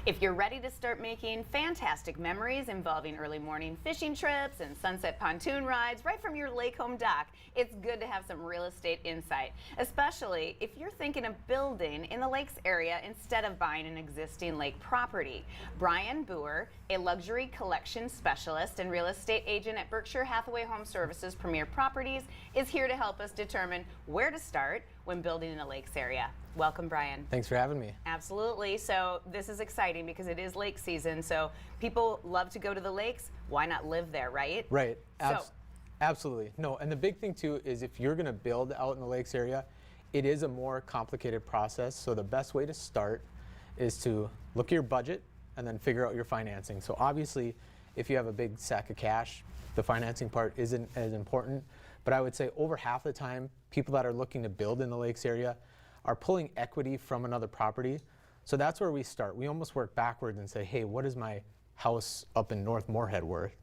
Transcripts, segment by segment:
If you're ready to start making fantastic memories involving early morning fishing trips and sunset pontoon rides right from your lake home dock, it's good to have some real estate insight, especially if you're thinking of building in the lakes area instead of buying an existing lake property. Bryan Buhr, a luxury collection specialist and real estate agent at Berkshire Hathaway Home Services Premier Properties, is here to help us determine where to start when building in a lakes area. Welcome, Bryan. Thanks for having me. Absolutely. So this is exciting because it is lake season. So people love to go to the lakes. Why not live there, right? Right. Absolutely. No, and the big thing too is if you're going to build out in the lakes area, it is a more complicated process. So the best way to start is to look at your budget and then figure out your financing. So obviously, if you have a big sack of cash, the financing part isn't as important. But I would say over half the time, people that are looking to build in the lakes area are pulling equity from another property. So that's where we start. We almost work backwards and say, hey, what is my house up in North Moorhead worth?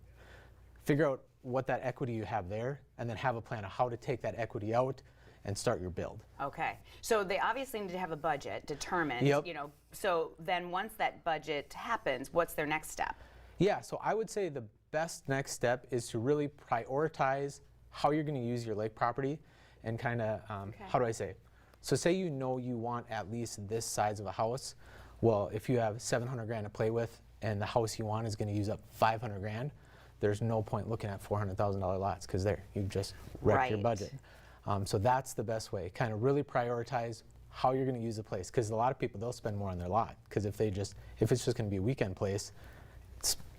Figure out what that equity you have there, and then have a plan of how to take that equity out and start your build. Okay. So they obviously need to have a budget determined, Yep. So then once that budget happens, what's their next step? Yeah, so I would say the best next step is to really prioritize how you're going to use your lake property and kind of, how do I say? So say you know you want at least this size of a house. Well, if you have 700 grand to play with and the house you want is going to use up 500 grand, there's no point looking at $400,000 lots because there, you just wrecked your budget. So that's the best way. Kind of really prioritize how you're going to use the place, because a lot of people, they'll spend more on their lot, because if it's just going to be a weekend place,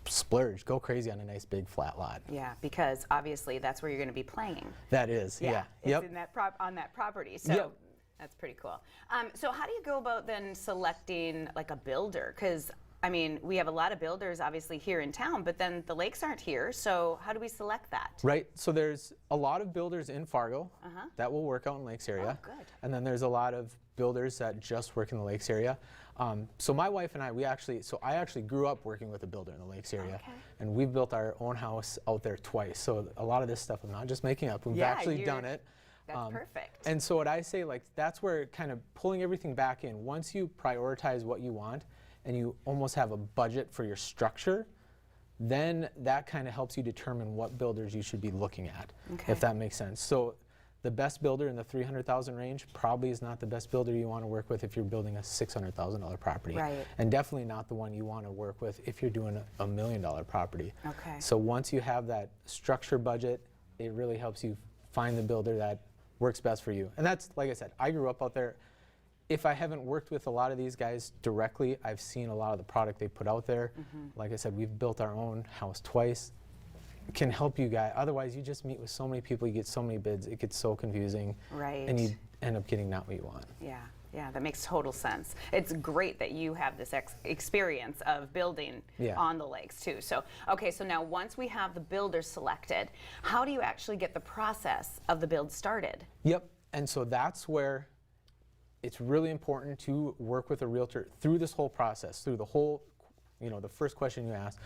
splurge, go crazy on a nice big flat lot. Yeah, because obviously that's where you're going to be playing. That is, yeah. It's in that on that property. So that's pretty cool. So how do you go about then selecting like a builder? Because I mean, we have a lot of builders obviously here in town, but then the lakes aren't here. So how do we select that? Right. So there's a lot of builders in Fargo that will work out in lakes area. Oh, good. And then there's a lot of builders that just work in the lakes area. So my wife and I, I actually grew up working with a builder in the lakes area, and we've built our own house out there twice. So a lot of this stuff I'm not just making up. We've actually done it. That's perfect. And so what I say, like, that's where kind of pulling everything back in. Once you prioritize what you want and you almost have a budget for your structure, then that kind of helps you determine what builders you should be looking at, if that makes sense. So the best builder in the $300,000 range probably is not the best builder you want to work with if you're building a $600,000 property. Right. And definitely not the one you want to work with if you're doing a $1 million property. Okay. So once you have that structure budget, it really helps you find the builder that works best for you. And that's, like I said, I grew up out there. If I haven't worked with a lot of these guys directly, I've seen a lot of the product they put out there. Like I said, we've built our own house twice. It can help you guys. Otherwise, you just meet with so many people, you get so many bids, it gets so confusing. Right. And you end up getting not what you want. Yeah, that makes total sense. It's great that you have this experience of building on the lakes too. So, okay, so now once we have the builder selected, how do you actually get the process of the build started? Yep, and so that's where it's really important to work with a realtor through this whole process, through the whole, the first question you ask,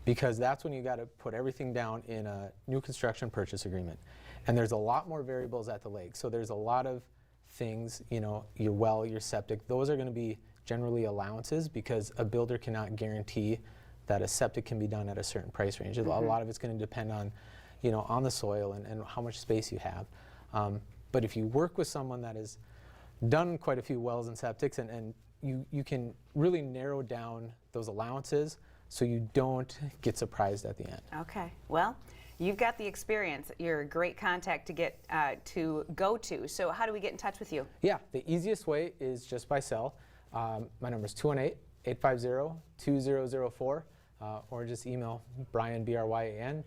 because that's when you got to put everything down in a new construction purchase agreement. And there's a lot more variables at the lake. So there's a lot of things, your well, your septic, those are going to be generally allowances, because a builder cannot guarantee that a septic can be done at a certain price range. A lot of it's going to depend on, on the soil and how much space you have. But if you work with someone that has done quite a few wells and septics, and you can really narrow down those allowances so you don't get surprised at the end. Okay, well, you've got the experience. You're a great contact to get to go to. So how do we get in touch with you? Yeah, the easiest way is just by cell. My number is 218-850-2004, or just email Bryan, B-R-Y-A-N,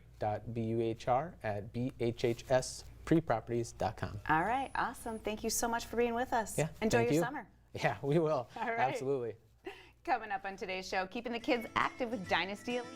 .B-U-H-R at bhhspreproperties.com. All right, awesome. Thank you so much for being with us. Yeah, enjoy your summer. Yeah, we will. All right. Absolutely. Coming up on today's show, keeping the kids active with Dynasty Elite.